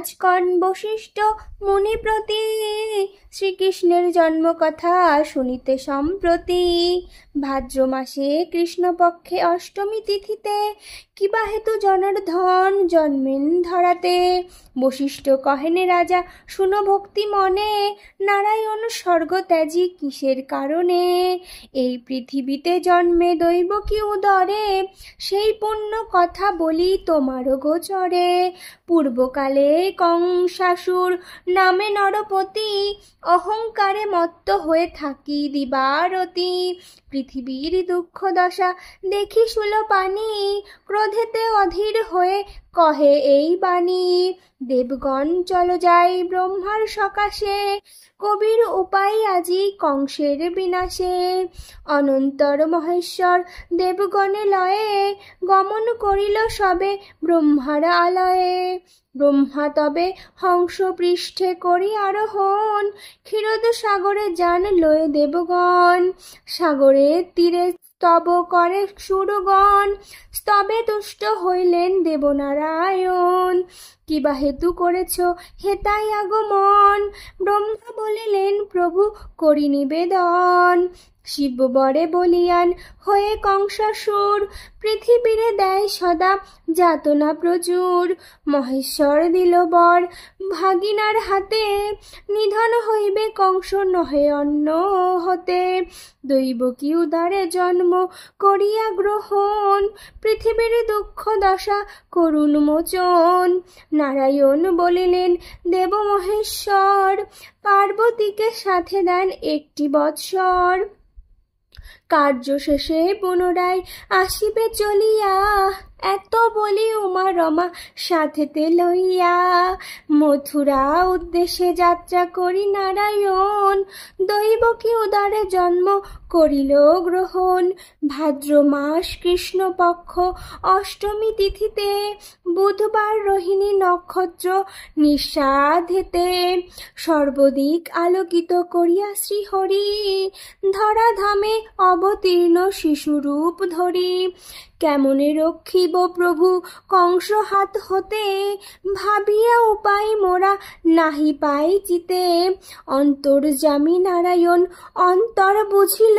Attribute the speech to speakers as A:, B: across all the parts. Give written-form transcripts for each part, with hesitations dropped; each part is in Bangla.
A: রাজকন বশিষ্ঠ মুনি প্রতি শ্রীকৃষ্ণের জন্মকথা শুনিতে সম্প্রতি। ভাদ্র মাসে কৃষ্ণপক্ষে অষ্টমী তিথিতে কিবা হেতু জনার্দন জন্মেন ধরাতে। বশিষ্ঠ কহেন রাজা শুনো ভক্তি মনে, নারায়ণ স্বর্গ ত্যাজি কিসের কারণে। এই পৃথিবীতে জন্মে দৈব কি উদরে, সেই পুণ্য কথা বলি তোমারও গোচরে। পূর্বকালে কংসাসুর নামে নরপতি, অহংকারে মত্ত হয়ে থাকি দিবারতি। পৃথিবীর দুঃখ দশা দেখি শূলপাণি, ক্রোধেতে অধীর হয়ে কহে এই বাণী। দেবগণ চল যাই ব্রহ্মার সকাশে, কবির উপায় আজি কংসের বিনাশে। অনন্তর মহেশ্বর দেবগণে লয়ে, গমন করিল সবে ব্রহ্মার আলয়ে। ব্রহ্মা তবে হংস পৃষ্ঠে করি আরোহণ, ক্ষীরোদ সাগরে যান লয়ে দেবগণ। সাগরের তীরে স্তব করে সুরগণ, স্তবে তুষ্ট হইলেন দেবনারায়ণ। কিবা হেতু করেছ হেতাই আগমন, ব্রহ্মা বলিলেন প্রভু করি নিবেদন। শিব বরে বলিয়ান হয়ে কংসাসুর, পৃথিবীরে দেয় সদা যাতনা প্রচুর। মহেশ্বর দিল বর ভাগিনার হাতে, নিধন হইবে কংস নহে অন্য হতে। দৈব কি উদারে জন্ম করিয়া গ্রহণ, পৃথিবীর দুঃখ দশা করুণ মোচন। নারায়ণ বলিলেন দেব মহেশ্বর, পার্বতীকে সাথে দেন একটি বৎসর। কার্য শেষে পুনরায় আসিবে চলিয়া, এত বলি উমা রমা সাথেতে লইয়া। মথুরা উদ্দেশ্যে যাত্রা করি নারায়ণ, দৈব কি উদারে জন্ম করিল গ্রহণ। ভাদ্র মাস কৃষ্ণপক্ষ অষ্টমী তিথিতে, বুধবার রোহিণী নক্ষত্র নিষাধেতে। সর্বদিক আলোকিত করিয়া শ্রীহরি, ধরাধামে অবতীর্ণ শিশুরূপ ধরি। কেমনে রক্ষিব প্রভু কংস হাত হতে, ভাবিয়া উপায় মোরা নাহি পাই চিতে। অন্তর্যামী নারায়ণ অন্তর বুঝিল,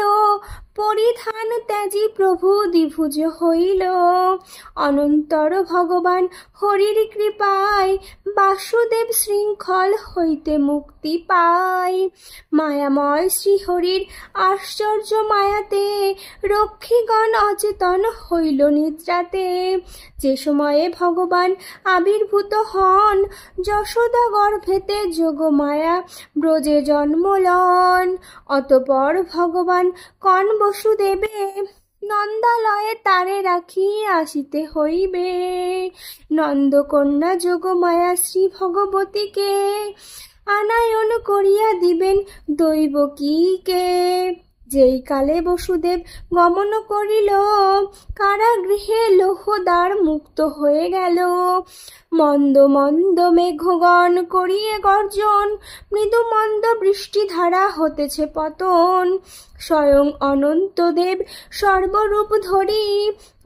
A: পরিধান ত্যাজি প্রভু দ্বিভুজ হইল। অনন্তর ভগবান হরির কৃপায়, বাসুদেব শৃঙ্খল হইতে মুক্তি পায়। মায়াময় শ্রীহরির আশ্চর্য মায়াতে, রক্ষীগণ অচেতন হইল নিদ্রাতে। যে সময়ে ভগবান আবির্ভূত হন, যশোদা গর্ভেতে যোগমায়া ব্রজে জন্মলন। অতঃপর ভগবান কন বসুদেবে, নন্দালয়ে তারে রাখি আসিতে হইবে। নন্দকন্যা যোগমায়া শ্রী ভগবতীকে, আনায়ন করিয়া দিবেন দৈবকীকে। যেই কালে বসুদেব গমন করিল, কারাগৃহে লোহদ্বার মুক্ত হয়ে গেল। মন্দ মন্দ মেঘগণ করিয়ে গর্জন, মৃদু মন্দ বৃষ্টিধারা হতেছে পতন। স্বয়ং অনন্তদেব সর্বরূপ ধরি,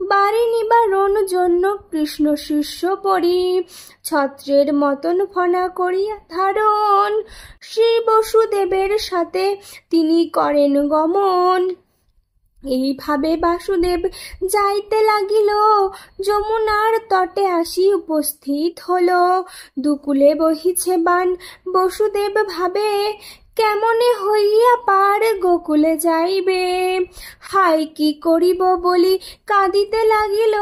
A: বাড়ি নিবারণ জন্য কৃষ্ণ শিষ্য পরি। ছত্রের মতন ফনা করিয়া ধারণ, শ্রী বসুদেবের সাথে তিনি করেন গমন। এইভাবে বাসুদেব যাইতে লাগিল, যমুনার তটে আসি উপস্থিত হলো। দুকুলে বহিছে বান, বসুদেব ভাবে, কেমনে হইয়া পার গোকুলে যাইবে। হায় কি করিব বলি কাঁদিতে লাগিল,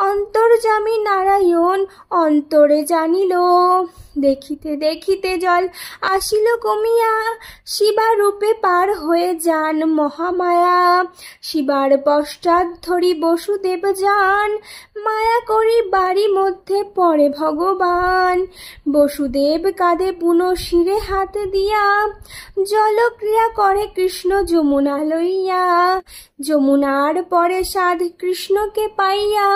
A: অন্তর্যামী নারায়ণ অন্তরে জানিল। দেখিতে দেখিতে জল আসিল কমিয়া, শিবা রূপে পার হয়ে যান মহামায়া। শিবার পশ্চাৎ ধরি বসুদেব যান, মায়া করি বাড়ি মধ্যে পড়ে ভগবান। বসুদেব কাঁধে পুনঃ শিরে হাত দিয়া, জলক্রিয়া করে কৃষ্ণ যমুনা লইয়া। যমুনার পরে সাধ কৃষ্ণকে পাইয়া,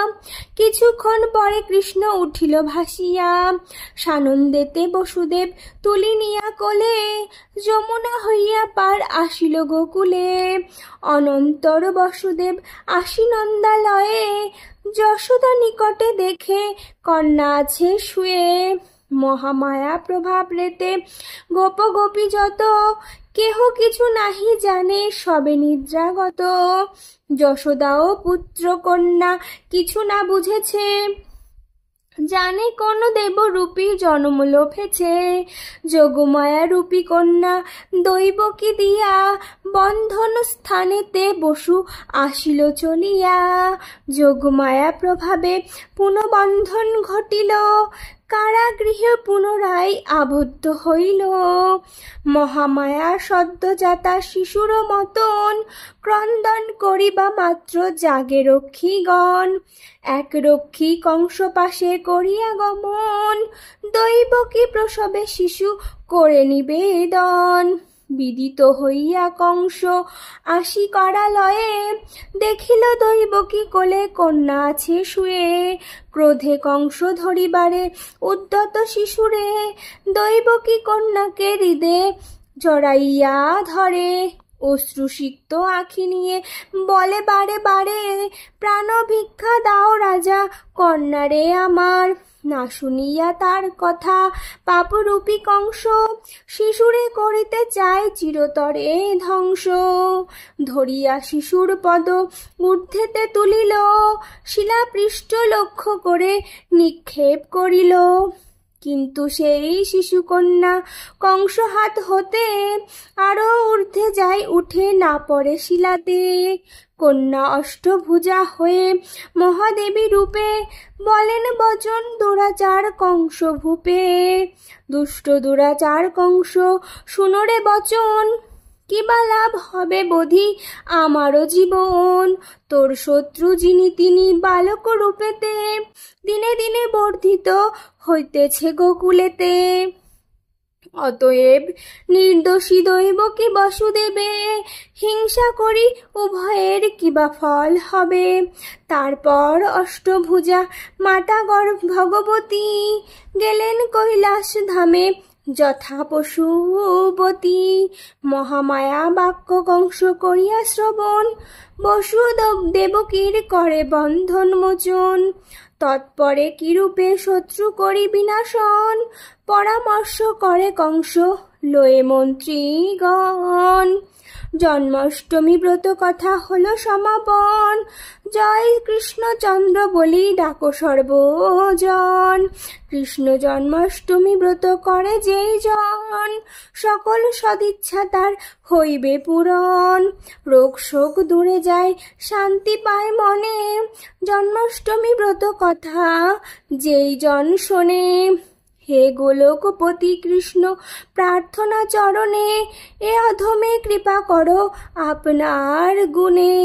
A: কিছুক্ষণ পরে কৃষ্ণ উঠিল ভাসিয়া। সানন্দেতে বসুদেব তুলি নিয়া কোলে, যমুনা হইয়া পার আসিল গোকুলে। অনন্তর বসুদেব আসি নন্দালয়ে, যশোদা নিকটে দেখে কন্যা আছে শুয়ে। মহামায়া প্রভাব রেতে গোপ গোপী যত, কেহ কিছু নাহি জানে সবে নিদ্রাগত। যশোদাও পুত্র কন্যা কিছু না বুঝেছে, জানে কোন দেবরূপী জন্ম লোভেছে। যোগমায়া রূপী কন্যা দৈবকী দিয়া, বন্ধন স্থানেতে বসু আসিল চলিয়া। যোগমায়া প্রভাবে পুনঃবন্ধন ঘটিল, কারাগৃহে পুনরায় আবদ্ধ হইল। মহামায়া সদ্যজাতা শিশুর মতন, ক্রন্দন করিবা মাত্র জাগে রক্ষীগণ। এক রক্ষী কংস পাশে করিয়া গমন, দৈবকী প্রসবে শিশু করে নিবেদন। বিদিত হইয়া কংস আসি কারালয়ে, দেখিল দৈবকী কোলে কন্যা আছে শুয়ে। ক্রোধে কংস ধরিবারে উদ্যত শিশুরে, দৈবকী কন্যাকে হৃদে জড়াইয়া ধরে। অশ্রুসিক্ত আঁখি নিয়ে বলে বারে বারে, প্রাণ ভিক্ষা দাও রাজা কন্যারে আমার। না শুনিয়া তার কথা পাপরূপী কংস, শিশুরে করিতে চায় চিরতরে ধ্বংস। ধরিয়া শিশুর পদ ঊর্ধ্বেতে তুলিল, শিলাপৃষ্ঠ লক্ষ্য করে নিক্ষেপ করিল। কিন্তু সেই শিশুকন্যা কংস হাত হতে, আরো ঊর্ধ্বে যায় উঠে না পড়ে শিলাতে। কন্যা অষ্টভুজা হয়ে মহাদেবী রূপে, বলেন বচন দুরাচার কংস ভূপে। দুষ্ট দুরাচার কংস শুনোরে বচন, কিবা লাভ হবে বোধি আমারও জীবন। তোর শত্রু যিনি তিনি বালক রূপেতে, দিনে দিনে বর্ধিত হইতেছে গোকুলেতে। অতএব নির্দোষী দৈবকী বসুদেবে, হিংসা করি উভয়ের কিবা ফল হবে। তারপর অষ্টভুজা মাতা ভগবতী, গেলেন কৈলাস ধামে যথা পশুপতি। মহামায়া বাক্য কংস করিয়া শ্রবণ, দেবকীর করে বন্ধন মোচন। তৎপরে কিরূপে শত্রু করি বিনাশন, পরামর্শ করে কংস লয়ে মন্ত্রীগণ। জন্মাষ্টমী ব্রত কথা হলো সমাপন, জয় কৃষ্ণচন্দ্র বলি ডাকো সর্বজন। কৃষ্ণ জন্মাষ্টমী ব্রত করে যেই জন, সকল সদিচ্ছা তার হইবে পূরণ। রোগ শোক দূরে যায় শান্তি পায় মনে, জন্মাষ্টমী ব্রত কথা যেই জন শোনে। হে গোলকপতি কৃষ্ণ প্রার্থনা চরণে, এ অধমে কৃপা করো আপনার গুণে।